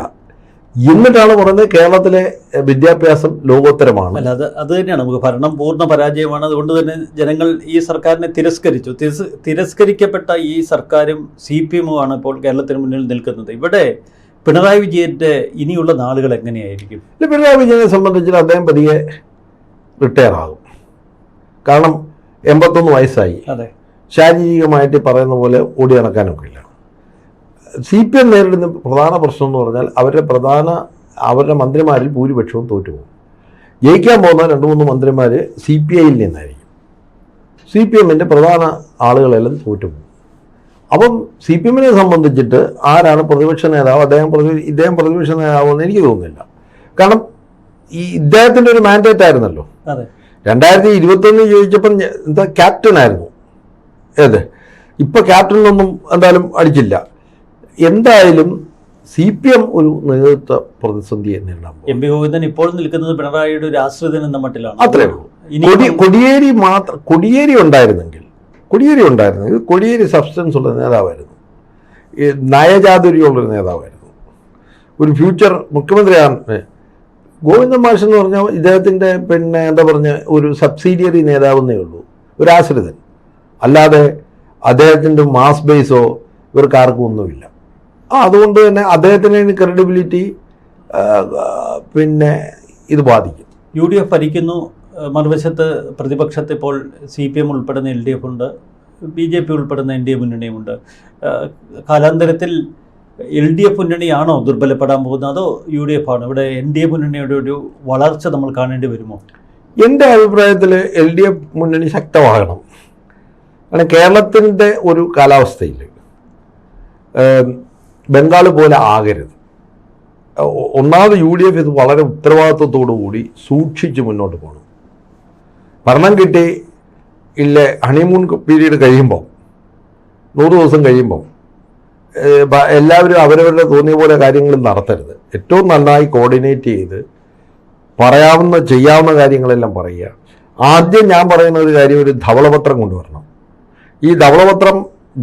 എന്നിട്ടാണ് പറയുന്നത് കേരളത്തിലെ വിദ്യാഭ്യാസം ലോകോത്തരമാണ്. അല്ല, അത് തന്നെയാണ് നമുക്ക് ഭരണം പൂർണ്ണ പരാജയമാണ്. അതുകൊണ്ട് തന്നെ ജനങ്ങൾ ഈ സർക്കാരിനെ തിരസ്കരിച്ചു. തിരസ്കരിക്കപ്പെട്ട ഈ സർക്കാരും CPM-ഉമാണ് ഇപ്പോൾ കേരളത്തിന് മുന്നിൽ നിൽക്കുന്നത്. ഇവിടെ പിണറായി വിജയന്റെ ഇനിയുള്ള നാളുകൾ എങ്ങനെയായിരിക്കും? പിണറായി വിജയനെ സംബന്ധിച്ചിട്ട് അദ്ദേഹം പതിയെ റിട്ടയർ ആകും. കാരണം 81 വയസ്സായി. ശാരീരികമായിട്ട് പറയുന്ന പോലെ ഓടി നടക്കാനൊക്കെ ഇല്ല. CPM നേരിടുന്ന പ്രധാന പ്രശ്നം എന്ന് പറഞ്ഞാൽ അവരുടെ മന്ത്രിമാരിൽ ഭൂരിപക്ഷവും തോറ്റുപോകും. ജയിക്കാൻ പോകുന്ന 2-3 മന്ത്രിമാർ CPI-യിൽ നിന്നായിരിക്കും. CPM-ന്റെ പ്രധാന ആളുകളെല്ലാം തോറ്റുപോകും. അപ്പം CPM-നെ സംബന്ധിച്ചിട്ട് ആരാണ് പ്രതിപക്ഷ നേതാവ്, ഇദ്ദേഹം പ്രതിപക്ഷ നേതാവെന്ന് എനിക്ക് തോന്നുന്നില്ല. കാരണം ഇദ്ദേഹത്തിൻ്റെ ഒരു മാൻഡേറ്റ് ആയിരുന്നല്ലോ. 2021 ചോദിച്ചപ്പം എന്താ ക്യാപ്റ്റൻ ആയിരുന്നു. ഇപ്പം ക്യാപ്റ്റനൊന്നും എന്തായാലും അടിച്ചില്ല. എന്തായാലും CPM ഒരു നേതൃത്വ പ്രതിസന്ധിയെ നേരിടാൻ പോകും. MP ഗോവിന്ദൻ ഇപ്പോൾ നിൽക്കുന്നത് പിണറായിയുടെ ഒരു ആശ്രിതൻ എന്ന മട്ടിലാണ്. അത്രേ ഉള്ളൂ. കൊടിയേരി ഉണ്ടായിരുന്നെങ്കിൽ കൊടിയേരി സബ്സ്റ്റൻസ് ഉള്ള നേതാവായിരുന്നു, നയചാതുര്യമുള്ളൊരു നേതാവായിരുന്നു, ഒരു ഫ്യൂച്ചർ മുഖ്യമന്ത്രിയാണ്. ഗോവിന്ദൻ മാഷ് എന്ന് പറഞ്ഞാൽ ഇദ്ദേഹത്തിൻ്റെ പിന്നെ എന്താ പറഞ്ഞ ഒരു സബ്സിഡിയറി നേതാവെന്നേ ഉള്ളൂ, ഒരു ആശ്രിതൻ. അല്ലാതെ അദ്ദേഹത്തിൻ്റെ മാസ് ബേസോ ഇവർക്ക് ആർക്കും ഒന്നുമില്ല. അതുകൊണ്ട് തന്നെ അദ്ദേഹത്തിന് ക്രെഡിബിലിറ്റി പിന്നെ ഇത് ബാധിക്കും. UDF ഭരിക്കുന്നു, മറുവശത്ത് പ്രതിപക്ഷത്ത് ഇപ്പോൾ CPM ഉൾപ്പെടുന്ന LDF ഉണ്ട്, BJP ഉൾപ്പെടുന്ന NDA മുന്നണിയുമുണ്ട്. കാലാന്തരത്തിൽ LDF മുന്നണിയാണോ ദുർബലപ്പെടാൻ പോകുന്നത്, അതോ UDF ആണോ? ഇവിടെ NDA മുന്നണിയുടെ ഒരു വളർച്ച നമ്മൾ കാണേണ്ടി വരുമോ? എൻ്റെ അഭിപ്രായത്തിൽ LDF മുന്നണി ശക്തമാകണം. കാരണം കേരളത്തിൻ്റെ ഒരു കാലാവസ്ഥയിൽ ബംഗാൾ പോലെ ആകരുത്. ഒന്നാമത് UDF ഇത് വളരെ ഉത്തരവാദിത്വത്തോടു കൂടി സൂക്ഷിച്ച് മുന്നോട്ട് പോകണം. ഭരണം കിട്ടി ഹണിമൂൺ പീരീഡ് കഴിയുമ്പോൾ 100 ദിവസം കഴിയുമ്പോൾ എല്ലാവരും അവരവരുടെ തോന്നിയ പോലെ കാര്യങ്ങൾ നടത്തരുത്. ഏറ്റവും നന്നായി കോർഡിനേറ്റ് ചെയ്ത് ചെയ്യാവുന്ന കാര്യങ്ങളെല്ലാം പറയുക. ആദ്യം ഞാൻ പറയുന്ന ഒരു കാര്യം, ഒരു ധവളപത്രം കൊണ്ടുവരണം. ഈ ധവളപത്രം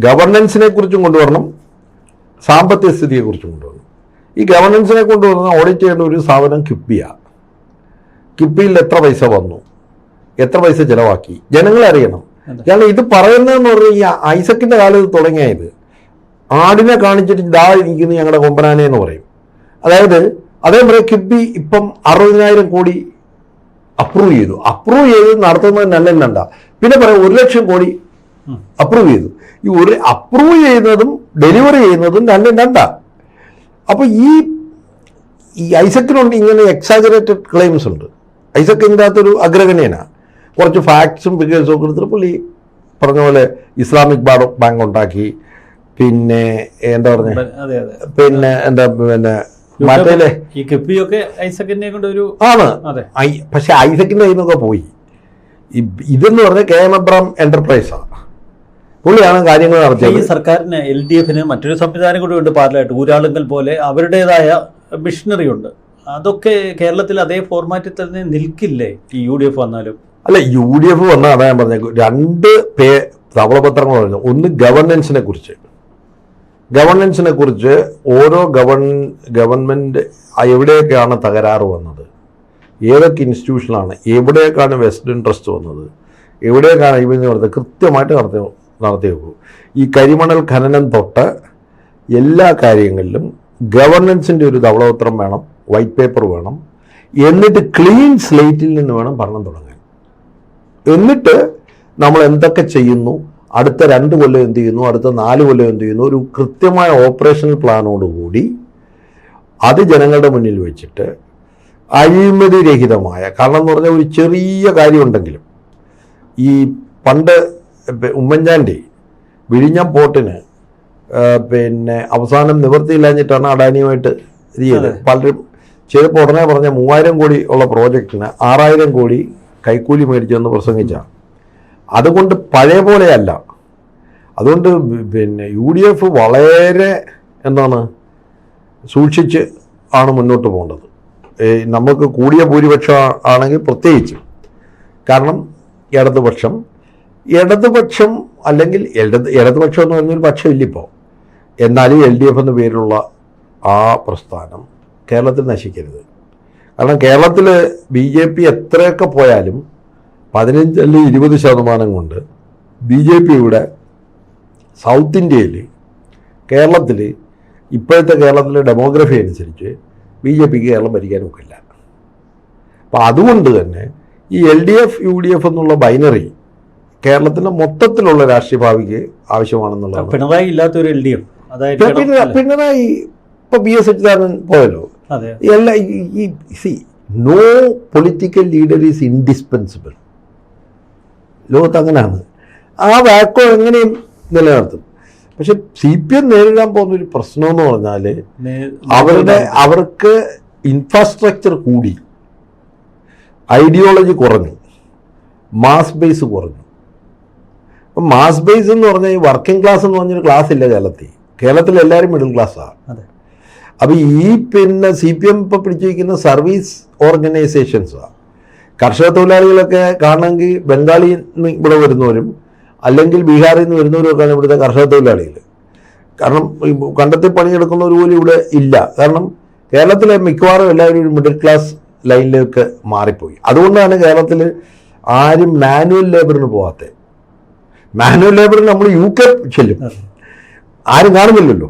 ഗവർണൻസിനെ കുറിച്ചും കൊണ്ടുവരണം, സാമ്പത്തിക സ്ഥിതിയെക്കുറിച്ചും കൊണ്ടുവരണം. ഈ ഗവർണൻസിനെ കൊണ്ടുവന്ന ഓഡിറ്റ് ചെയ്യേണ്ട ഒരു സ്ഥാപനം കിഫ്ബിയിൽ എത്ര പൈസ വന്നു, എത്ര പൈസ ചിലവാക്കി, ജനങ്ങളെ അറിയണം. കാരണം ഇത് പറയുന്നതെന്ന് പറഞ്ഞാൽ ഈ ഐസക്കിൻ്റെ കാലത്ത് തുടങ്ങിയത് ആടിനെ കാണിച്ചിട്ട് ഇതാ ഇരിക്കുന്നു ഞങ്ങളുടെ കൊമ്പനാനെ എന്ന് പറയും. അതായത് അദ്ദേഹം പറയും കിഫ്ബി ഇപ്പം 60,000 കോടി അപ്രൂവ് ചെയ്ത് നടത്തുന്നത് നല്ലതല്ല. പിന്നെ പറയാം 1 ലക്ഷം കോടി അപ്രൂവ് ചെയ്തു. ഈ അപ്രൂവ് ചെയ്യുന്നതും ഡെലിവറി ചെയ്യുന്നതും രണ്ടും രണ്ടാ. അപ്പോൾ ഈ ഐസക്കിനുണ്ട് ഇങ്ങനെ എക്സാജറേറ്റഡ് ക്ലെയിംസ് ഉണ്ട്. ഐസക്ക് ഇതിൻ്റെ അകത്തൊരു അഗ്രഗണ്യനാണ്. കുറച്ച് ഫാക്ട്സും ഫിഗേഴ്സും ഒക്കെ എടുത്തിട്ട് പുള്ളി പറഞ്ഞ പോലെ ഇസ്ലാമിക് ബാങ്ക് ഉണ്ടാക്കി, പിന്നെ എന്താ പറഞ്ഞ, പിന്നെ എന്താ പിന്നെ മറ്റേ ഈ കിഫ്ബിയൊക്കെ ഐസക്കിനെ കൊണ്ട് ഒരു ആണ്. പക്ഷെ ഐസക്കിന്റെ കയ്യിൽ നിന്നൊക്കെ പോയി. ഇതെന്ന് പറഞ്ഞാൽ KM എബ്രഹാം എന്റർപ്രൈസാണ്, പുള്ളിയാണ് കാര്യങ്ങൾ നടത്തിയത്. ഈ സർക്കാരിന് LDFന് മറ്റൊരു സംവിധാനം കൂടി ഉണ്ട്, പാർലമെന്റ് ഊരാളുങ്കൽ പോലെ അവരുടേതായ മിഷനറി ഉണ്ട്. അതൊക്കെ കേരളത്തിൽ അതേ ഫോർമാറ്റിൽ തന്നെ നിൽക്കില്ലേ ഈ UDF വന്നാലും? അല്ല, UDF വന്നാൽ അതാ ഞാൻ പറഞ്ഞത്, രണ്ട് ധവളപത്രങ്ങൾ പറഞ്ഞു. ഒന്ന് ഗവർണൻസിനെ കുറിച്ച് ഓരോ ഗവൺമെൻറ് എവിടെയൊക്കെയാണ് തകരാറ് വന്നത്, ഏതൊക്കെ ഇൻസ്റ്റിറ്റ്യൂഷനാണ്, എവിടെയൊക്കെയാണ് വെസ്റ്റ് ഇൻട്രസ്റ്റ് വന്നത്, എവിടെയൊക്കെയാണ് ഇവന്ന് പറഞ്ഞത് കൃത്യമായിട്ട് നടത്തി വെക്കൂ. ഈ കരിമണൽ ഖനനം തൊട്ട് എല്ലാ കാര്യങ്ങളിലും ഗവർണൻസിൻ്റെ ഒരു ധവളപത്രം വേണം, വൈറ്റ് പേപ്പർ വേണം. എന്നിട്ട് ക്ലീൻ സ്ലേറ്റിൽ നിന്ന് വേണം ഭരണം തുടങ്ങാൻ. എന്നിട്ട് നമ്മൾ എന്തൊക്കെ ചെയ്യുന്നു, അടുത്ത 2 കൊല്ലം എന്ത് ചെയ്യുന്നു, അടുത്ത 4 കൊല്ലം എന്ത് ചെയ്യുന്നു, ഒരു കൃത്യമായ ഓപ്പറേഷണൽ പ്ലാനോടുകൂടി അത് ജനങ്ങളുടെ മുന്നിൽ വെച്ചിട്ട് അഴിമതി രഹിതമായ, കാരണം എന്ന് പറഞ്ഞാൽ ഒരു ചെറിയ കാര്യമുണ്ടെങ്കിലും, ഈ പണ്ട് ഉമ്മൻചാണ്ടി വിഴിഞ്ഞം പോർട്ടിന് പിന്നെ അവസാനം നിവൃത്തിയില്ലാഞ്ഞിട്ടാണ് അഡാനിയുമായിട്ട് ഇത് ചെയ്തത്. പലരും ചെയ്തപ്പോൾ ഉടനെ പറഞ്ഞ 3000 കോടി ഉള്ള പ്രോജക്റ്റിന് 6000 കോടി കൈക്കൂലി മേടിച്ചെന്ന് പ്രസംഗിച്ചാണ്. അതുകൊണ്ട് പഴയ പോലെയല്ല. അതുകൊണ്ട് പിന്നെ UDF വളരെ എന്താണ് സൂക്ഷിച്ച് ആണ് മുന്നോട്ട് പോകേണ്ടത്. നമുക്ക് കൂടിയ ഭൂരിപക്ഷം ആണെങ്കിൽ പ്രത്യേകിച്ചും. കാരണം ഇടതുപക്ഷം അല്ലെങ്കിൽ ഇടതുപക്ഷം എന്ന് പറഞ്ഞൊരു പക്ഷമില്ല ഇപ്പോൾ. എന്നാലും LDF എന്ന പേരുള്ള ആ പ്രസ്ഥാനം കേരളത്തിൽ നശിക്കരുത്. കാരണം കേരളത്തിൽ BJP എത്രയൊക്കെ പോയാലും 15 അല്ലെങ്കിൽ 20% കൊണ്ട് BJP ഇവിടെ സൗത്ത് ഇന്ത്യയിൽ ഇപ്പോഴത്തെ കേരളത്തിലെ ഡെമോഗ്രഫി അനുസരിച്ച് BJPക്ക് കേരളം ഭരിക്കാൻ ഒക്കില്ല. അപ്പം അതുകൊണ്ട് തന്നെ ഈ LDF UDF എന്നുള്ള ബൈനറി കേരളത്തിൻ്റെ മൊത്തത്തിലുള്ള രാഷ്ട്രീയ ഭാവിക്ക് ആവശ്യമാണെന്നുള്ളതാണ്. പിണറായി ഇല്ലാത്തൊരു LDF, പിണറായി ഇപ്പോൾ BS അച്യുതാനന്ദൻ പോയല്ലോ. എല്ലാ no political leader is indispensable. ലോകത്ത് അങ്ങനെയാണ്. ആ വാക്കോ എങ്ങനെയും നിലനിർത്തും. പക്ഷെ CPM നേരിടാൻ പോകുന്നൊരു പ്രശ്നമെന്ന് പറഞ്ഞാൽ അവർക്ക് ഇൻഫ്രാസ്ട്രക്ചർ കൂടി, ഐഡിയോളജി കുറഞ്ഞു, മാസ് ബേസ് കുറഞ്ഞു. അപ്പം മാസ് ബേസ് എന്ന് പറഞ്ഞാൽ ഈ വർക്കിംഗ് ക്ലാസ് എന്ന് പറഞ്ഞൊരു ക്ലാസ് ഇല്ല കേരളത്തിൽ എല്ലാവരും മിഡിൽ ക്ലാസ്സാണ്. അപ്പോൾ ഈ പിന്നെ CPM ഇപ്പോൾ പിടിച്ചിരിക്കുന്ന സർവീസ് ഓർഗനൈസേഷൻസാണ്. കർഷക തൊഴിലാളികളൊക്കെ കാണണമെങ്കിൽ ബംഗാളിൽ നിന്ന് ഇവിടെ വരുന്നവരും അല്ലെങ്കിൽ ബീഹാറിൽ നിന്ന് വരുന്നവരൊക്കെയാണ് ഇവിടുത്തെ കർഷക തൊഴിലാളികൾ. കാരണം കണ്ടത്തിൽ പണിയെടുക്കുന്നവർ പോലും ഇവിടെ ഇല്ല. കാരണം കേരളത്തിലെ മിക്കവാറും എല്ലാവരും ഒരു മിഡിൽ ക്ലാസ് ലൈനിലേക്ക് മാറിപ്പോയി. അതുകൊണ്ടാണ് കേരളത്തിൽ ആരും മാനുവൽ ലേബറിന് പോകാത്തത്. മാനുവൽ ലേബറിന് നമ്മൾ UK ചെല്ലും, ആരും കാണുന്നില്ലല്ലോ.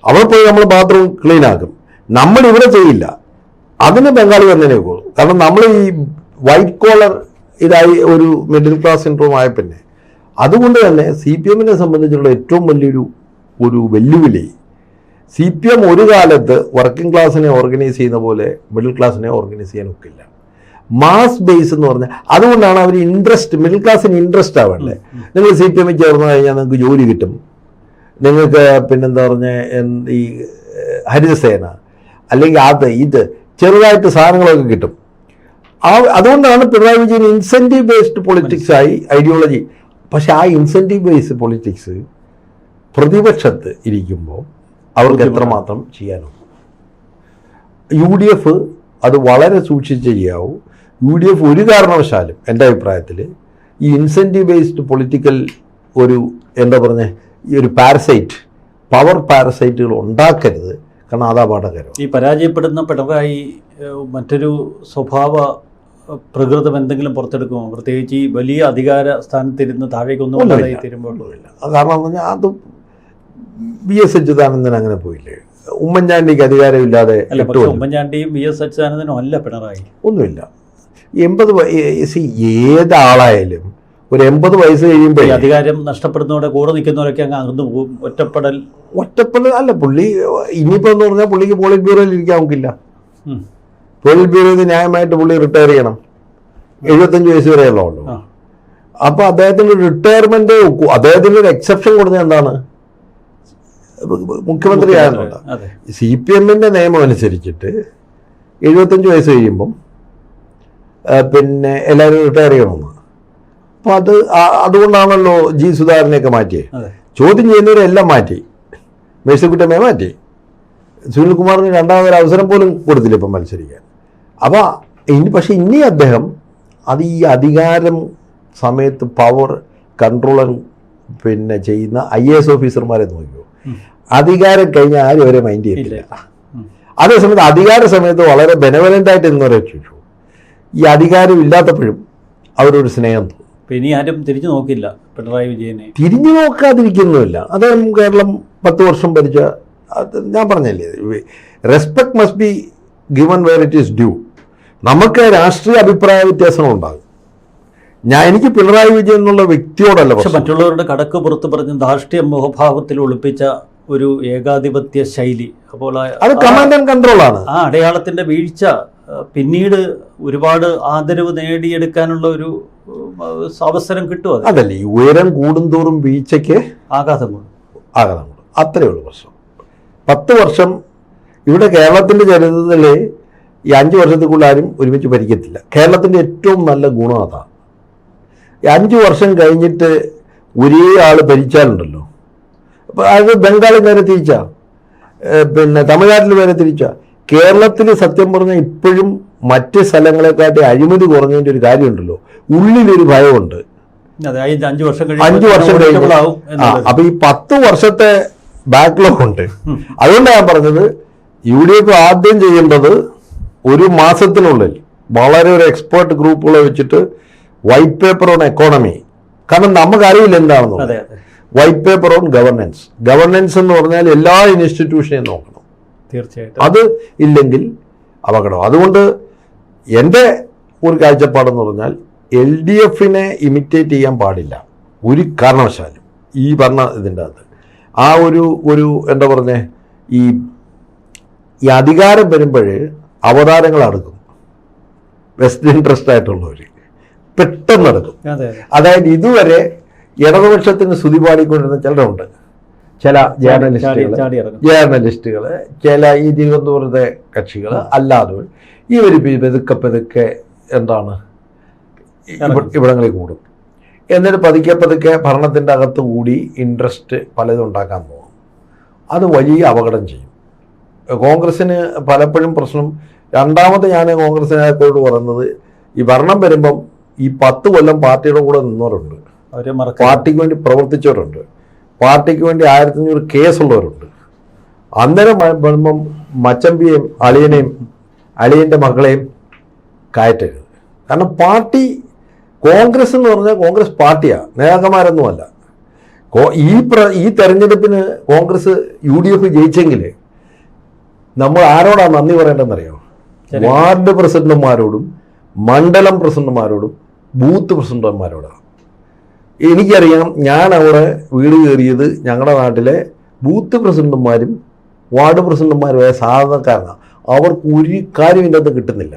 അവിടെ പോയി നമ്മൾ ബാത്റൂം ക്ലീൻ ആക്കും. നമ്മളിവിടെ ചെയ്യില്ല. അതിന് ബംഗാളി വന്നതിനെ പോകും. കാരണം നമ്മൾ ഈ വൈറ്റ് കോളർ ഇതായി ഒരു മിഡിൽ ക്ലാസ് സിൻഡ്രോം ആയ പിന്നെ അതുകൊണ്ട് തന്നെ CPMനെ സംബന്ധിച്ചുള്ള ഏറ്റവും വലിയൊരു വെല്ലുവിളി, CPM ഒരു കാലത്ത് വർക്കിംഗ് ക്ലാസ്സിനെ ഓർഗനൈസ് ചെയ്യുന്ന പോലെ മിഡിൽ ക്ലാസ്സിനെ ഓർഗനൈസ് ചെയ്യാൻ ഒക്കില്ല. മാസ് ബേസ് എന്ന് പറഞ്ഞാൽ അതുകൊണ്ടാണ് അവർ മിഡിൽ ക്ലാസ്സിന് ഇൻട്രസ്റ്റ് ആവണ്ടേ. നിങ്ങൾ CPM ചേർന്ന് കഴിഞ്ഞാൽ നിങ്ങൾക്ക് ജോലി കിട്ടും, നിങ്ങൾക്ക് പിന്നെന്താ പറഞ്ഞ ഈ ഹരിതസേന അല്ലെങ്കിൽ ഇത് ചെറുതായിട്ട് സാധനങ്ങളൊക്കെ കിട്ടും. അതുകൊണ്ടാണ് Pinarayi Vijayan incentive based politics ആയി ഐഡിയോളജി. പക്ഷെ ആ ഇൻസെൻറ്റീവ് ബേസ്ഡ് പൊളിറ്റിക്സ് പ്രതിപക്ഷത്ത് ഇരിക്കുമ്പോൾ അവർക്ക് എത്രമാത്രം ചെയ്യാനും. UDF അത് വളരെ സൂക്ഷിച്ച് ചെയ്യാവൂ. UDF ഒരു കാരണവശാലും എൻ്റെ അഭിപ്രായത്തിൽ ഈ ഇൻസെൻറ്റീവ് ബേസ്ഡ് പൊളിറ്റിക്കൽ എന്താ പറഞ്ഞ ഈ ഒരു പവർ പാരസൈറ്റുകൾ ഉണ്ടാക്കരുത്. കാരണം അത് അപകടകരം. ഈ പരാജയപ്പെടുന്ന പിണറായി മറ്റൊരു സ്വഭാവ പ്രകൃതം എന്തെങ്കിലും പുറത്തെടുക്കുമോ? പ്രത്യേകിച്ച് ഈ വലിയ അധികാര സ്ഥാനത്തിരുന്ന് താഴേക്കൊന്നും തീരുമ്പോൾ. കാരണം എന്ന് പറഞ്ഞാൽ അത് BS അച്യുതാനന്ദൻ അങ്ങനെ പോയില്ലേ. ഉമ്മൻചാണ്ടിക്ക് അധികാരമില്ലാതെ. ഉമ്മൻചാണ്ടിയും BS അച്യുതാനന്ദനും അല്ല പിണറായി. ഒന്നുമില്ല. 80 ഏതാളായാലും ഒരു 80 വയസ്സ് കഴിയുമ്പോൾ അധികാരം നഷ്ടപ്പെടുന്നവരുടെ കൂടെ നിൽക്കുന്നവരൊക്കെ അങ്ങ് അകന്നു പോകും. ഒറ്റപ്പെടൽ അല്ല പുള്ളി ഇനിയിപ്പോൾ എന്ന് പറഞ്ഞാൽ പുള്ളിക്ക് പോളിറ്റ് ബ്യൂറോയിൽ ഇരിക്കാൻ നോക്കില്ല. തൊഴിൽ ബ്യൂറോയിൽ ന്യായമായിട്ട് പുള്ളി റിട്ടയർ ചെയ്യണം. 75 വയസ്സ് വരെയുള്ള ഉള്ളൂ. അപ്പോൾ അദ്ദേഹത്തിൻ്റെ റിട്ടയർമെന്റ്, അദ്ദേഹത്തിന് ഒരു എക്സെപ്ഷൻ കൊടുത്തത് എന്താണ്? മുഖ്യമന്ത്രി ആകുന്നുണ്ട്. CPM-ന്റെ നിയമം അനുസരിച്ചിട്ട് 75 വയസ്സ് കഴിയുമ്പം പിന്നെ എല്ലാവരും റിട്ടയർ ചെയ്യണമെന്ന്. അപ്പോൾ അതുകൊണ്ടാണല്ലോ ജി സുധാകരനെയൊക്കെ മാറ്റിയത്. ചോദ്യം ചെയ്യുന്നവരെല്ലാം മാറ്റി, മേഴ്സിക്കുട്ടിയമ്മയെ മാറ്റി, സുനിൽകുമാറിന് രണ്ടാമതൊരു അവസരം പോലും കൊടുത്തില്ല ഇപ്പം മത്സരിക്കാൻ. അപ്പോൾ പക്ഷെ ഇനി അദ്ദേഹം ഈ അധികാരം സമയത്ത് പവർ കൺട്രോൾ പിന്നെ ചെയ്യുന്ന IAS ഓഫീസർമാരെ നോക്കിയോ, അധികാരം കഴിഞ്ഞാൽ ആരും അവരെ മൈൻഡ് ചെയ്തില്ല. അതേസമയത്ത് അധികാര സമയത്ത് വളരെ ബെനവലൻ്റായിട്ട് എന്നവരെ ചോദിച്ചു, ഈ അധികാരം ഇല്ലാത്തപ്പോഴും അവരൊരു സ്നേഹം തോന്നും. ഇനി ആരും തിരിഞ്ഞു നോക്കില്ല പിണറായി വിജയനെ. തിരിഞ്ഞു നോക്കാതിരിക്കുന്നുമില്ല. അദ്ദേഹം കേരളം 10 വർഷം ഭരിച്ച, ഞാൻ പറഞ്ഞല്ലേ, respect must be given where it is due. നമുക്ക് രാഷ്ട്രീയ അഭിപ്രായ വ്യത്യാസങ്ങളുണ്ടാകും. എനിക്ക് പിണറായി വിജയൻ എന്നുള്ള വ്യക്തിയോടല്ല, പക്ഷെ മറ്റുള്ളവരുടെ കടക്ക് പുറത്ത് പറഞ്ഞ് ധാർഷ്ട്യ മുഖഭാവത്തിൽ ഒളിപ്പിച്ച ഒരു ഏകാധിപത്യ ശൈലി, അപ്പോൾ അത് കമാൻഡ് ആൻഡ് കൺട്രോൾ ആണ്. ആ അടയാളത്തിന്റെ വീഴ്ച പിന്നീട് ഒരുപാട് ആദരവ് നേടിയെടുക്കാനുള്ള ഒരു അവസരം കിട്ടും. അതല്ലേ, ഈ ഉയരം കൂടുന്തോറും വീഴ്ചയ്ക്ക് ആഘാതം കൂടും. അത്രയേ ഉള്ളൂ പ്രശ്നം. 10 വർഷം ഇവിടെ കേരളത്തിൻ്റെ ചരിത്രത്തിൽ ഈ 5 വർഷത്തിൽ ആരും ഒരുമിച്ച് ഭരിക്കത്തില്ല. കേരളത്തിൻ്റെ ഏറ്റവും നല്ല ഗുണം അതാണ്. ഈ 5 വർഷം കഴിഞ്ഞിട്ട് ഒരേ ആൾ ഭരിച്ചാലുണ്ടല്ലോ, അപ്പോൾ അത് ബംഗാളിൽ നേരെ തിരിച്ചാ, പിന്നെ തമിഴ്നാട്ടിൽ നേരെ തിരിച്ചാ. കേരളത്തിൽ സത്യം പറഞ്ഞാൽ ഇപ്പോഴും മറ്റ് സ്ഥലങ്ങളെക്കാട്ടി അഴിമതി കുറഞ്ഞതിൻ്റെ ഒരു കാര്യമുണ്ടല്ലോ, ഉള്ളിലൊരു ഭയമുണ്ട്. 5 വർഷം കഴിഞ്ഞ് അപ്പോൾ ഈ 10 വർഷത്തെ ബാക്ക്ലോഗ് ഉണ്ട്. അതുകൊണ്ടാണ് ഞാൻ പറഞ്ഞത്, UDF ആദ്യം ചെയ്യേണ്ടത് ഒരു മാസത്തിനുള്ളിൽ വളരെ ഒരു എക്സ്പേർട്ട് ഗ്രൂപ്പുകളെ വെച്ചിട്ട് വൈറ്റ് പേപ്പർ ഓൺ എക്കോണമി, കാരണം നമുക്കറിയില്ല എന്താണെന്ന്. വൈറ്റ് പേപ്പർ ഓൺ ഗവർണൻസ് എന്ന് പറഞ്ഞാൽ എല്ലാ ഇൻസ്റ്റിറ്റ്യൂഷനെയും നോക്കണം. തീർച്ചയായിട്ടും അത് ഇല്ലെങ്കിൽ അപകടം. അതുകൊണ്ട് എൻ്റെ ഒരു കാഴ്ചപ്പാടെന്ന് പറഞ്ഞാൽ LDF-നെ ഇമിറ്റേറ്റ് ചെയ്യാൻ പാടില്ല ഒരു കാരണവശാലും. ഈ പറഞ്ഞ ഇതിൻ്റെ അകത്ത് ആ ഒരു എന്താ പറഞ്ഞേ, ഈ അധികാരം വരുമ്പോൾ അവതാരങ്ങൾ അടുക്കും. വെസ്റ്റ് ഇൻട്രസ്റ്റ് ആയിട്ടുള്ളവർ പെട്ടെന്ന് എടുക്കും. അതായത് ഇതുവരെ ഇടതുപക്ഷത്തിന് സ്തുതി പാടിക്കൊണ്ടിരുന്ന ചിലരുണ്ട്, ചില ജേർണലിസ്റ്റുകൾ, ചില ഈ തിരുവനന്തപുരത്തെ കക്ഷികൾ, അല്ലാതെ ഇവർ പെതുക്കെ എന്താണ് ഇവിടങ്ങളിൽ കൂടും. എന്നിട്ട് പതുക്കെ ഭരണത്തിൻ്റെ അകത്ത് കൂടി ഇൻട്രസ്റ്റ് പലതും ഉണ്ടാക്കാൻ പോകും. അത് വലിയ അപകടം ചെയ്യും. കോൺഗ്രസ്സിന് പലപ്പോഴും പ്രശ്നം, രണ്ടാമത് ഞാൻ കോൺഗ്രസ്സിനകത്തോട് പറയുന്നത്, ഈ ഭരണം വരുമ്പം ഈ 10 കൊല്ലം പാർട്ടിയുടെ കൂടെ നിന്നവരുണ്ട്, പാർട്ടിക്ക് വേണ്ടി പ്രവർത്തിച്ചവരുണ്ട്, പാർട്ടിക്ക് വേണ്ടി 1500 കേസുള്ളവരുണ്ട്. അന്നേരം വരുമ്പം മച്ചമ്പിയെയും അളിയൻ്റെ മക്കളെയും കയറ്റരുത്. കാരണം പാർട്ടി, കോൺഗ്രസ് എന്ന് പറഞ്ഞാൽ കോൺഗ്രസ് പാർട്ടിയാണ്, നേതാക്കന്മാരൊന്നുമല്ല. ഈ തെരഞ്ഞെടുപ്പിന് കോൺഗ്രസ് UDF ജയിച്ചെങ്കിൽ നമ്മൾ ആരോടാണ് നന്ദി പറയേണ്ടതെന്നറിയോ? വാർഡ് പ്രസിഡന്റുമാരോടും മണ്ഡലം പ്രസിഡന്റുമാരോടും ബൂത്ത് പ്രസിഡന്റുമാരോടാണ്. എനിക്കറിയാം, ഞാൻ അവിടെ വീട് കയറിയത് ഞങ്ങളുടെ നാട്ടിലെ ബൂത്ത് പ്രസിഡന്റുമാരും വാർഡ് പ്രസിഡന്റുമാരുമായ സാധാരണക്കാരാണ്. അവർക്ക് ഒരു കാര്യം ഇതിൻ്റെ അകത്ത് കിട്ടുന്നില്ല.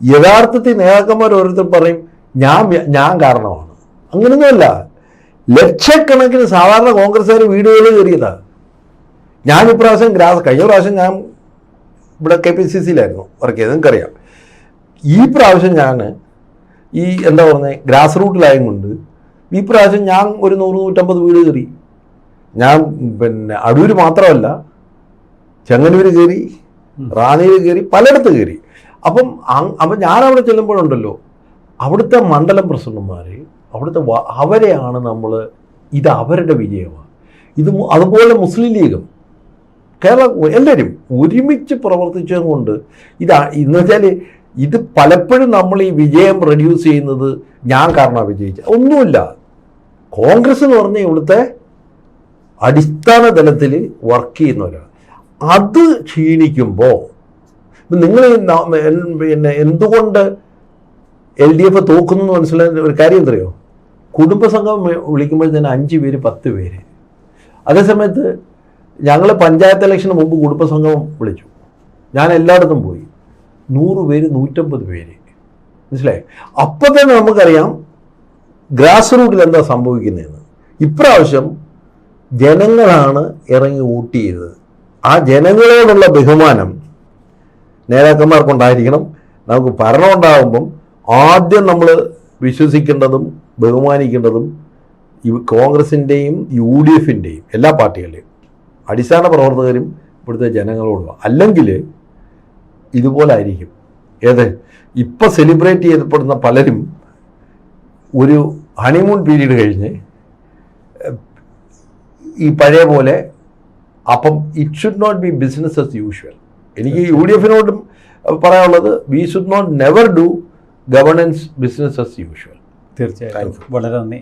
യഥാർത്ഥത്തിൽ നേതാക്കന്മാർ ഓരോരുത്തർ പറയും ഞാൻ കാരണമാണ്. അങ്ങനെയൊന്നുമല്ല. ലക്ഷക്കണക്കിന് സാധാരണ കോൺഗ്രസ്സുകാർ വീടുകളിൽ കയറിയതാണ്. ഞാനിപ്രാവശ്യം കഴിഞ്ഞ പ്രാവശ്യം ഞാൻ ഇവിടെ KPCC-യിലായിരുന്നു വർക്ക് ചെയ്തത്, നിങ്ങൾക്കറിയാം. ഈ പ്രാവശ്യം ഞാൻ ഈ എന്താ പറഞ്ഞത് ഗ്രാസ് റൂട്ടിലായും കൊണ്ട് ഈ പ്രാവശ്യം ഞാൻ ഒരു 100-150 വീട് കയറി. ഞാൻ പിന്നെ അടൂർ മാത്രമല്ല, ചെങ്ങന്നൂർ കയറി, റാന്നിയിൽ കയറി, പലയിടത്ത് കയറി. അപ്പം ഞാനവിടെ ചെല്ലുമ്പോഴുണ്ടല്ലോ, അവിടുത്തെ മണ്ഡലം പ്രസിഡന്റുമാർ, അവരെയാണ് നമ്മൾ, ഇത് അവരുടെ വിജയമാണ്. അതുപോലെ മുസ്ലിം ലീഗും കേരളം എല്ലാവരും ഒരുമിച്ച് പ്രവർത്തിച്ചത് കൊണ്ട് എന്ന് വെച്ചാൽ ഇത് പലപ്പോഴും നമ്മൾ ഈ വിജയം റെഡ്യൂസ് ചെയ്യുന്നത് ഞാൻ കാരണമാണ് വിജയിച്ചത്. ഒന്നുമില്ല. കോൺഗ്രസ് എന്ന് പറഞ്ഞാൽ ഇവിടുത്തെ അടിസ്ഥാന തലത്തിൽ വർക്ക് ചെയ്യുന്നവരാണ്. അത് ക്ഷീണിക്കുമ്പോൾ നിങ്ങൾ പിന്നെ എന്തുകൊണ്ട് LDF തോക്കുന്നു എന്ന് മനസ്സിലായ ഒരു കാര്യം എന്തറിയോ? കുടുംബസംഘം വിളിക്കുമ്പോൾ തന്നെ 5 പേര് 10 പേര്. അതേസമയത്ത് ഞങ്ങൾ പഞ്ചായത്ത് ഇലക്ഷന് മുമ്പ് കുടുംബസംഘം വിളിച്ചു. ഞാൻ എല്ലായിടത്തും പോയി. 100 പേര് 150 പേര്, മനസ്സിലായി? അപ്പം തന്നെ നമുക്കറിയാം ഗ്രാസ് റൂട്ടിൽ എന്താ സംഭവിക്കുന്നതെന്ന്. ഇപ്രാവശ്യം ജനങ്ങളാണ് ഇറങ്ങി വോട്ട് ചെയ്തത്. ആ ജനങ്ങളോടുള്ള ബഹുമാനം നേതാക്കന്മാർക്കുണ്ടായിരിക്കണം. നമുക്ക് ഭരണം ഉണ്ടാകുമ്പം ആദ്യം നമ്മൾ വിശ്വസിക്കേണ്ടതും ബഹുമാനിക്കേണ്ടതും കോൺഗ്രസിൻ്റെയും UDFിൻ്റെയും എല്ലാ പാർട്ടികളുടെയും അടിസ്ഥാന പ്രവർത്തകരും ഇവിടുത്തെ ജനങ്ങളോടുള്ള. അല്ലെങ്കിൽ ഇതുപോലെ ആയിരിക്കും. ഇപ്പം സെലിബ്രേറ്റ് ചെയ്യപ്പെടുന്ന പലരും ഒരു ഹണിമൂൺ പീരീഡ് കഴിഞ്ഞ് ഈ പഴയ പോലെ. അപ്പം it should not be business as usual. എനിക്ക് UDFിനോടും പറയാനുള്ളത്, we should not never do governance business as usual. തീർച്ചയായും. വളരെ നന്ദി.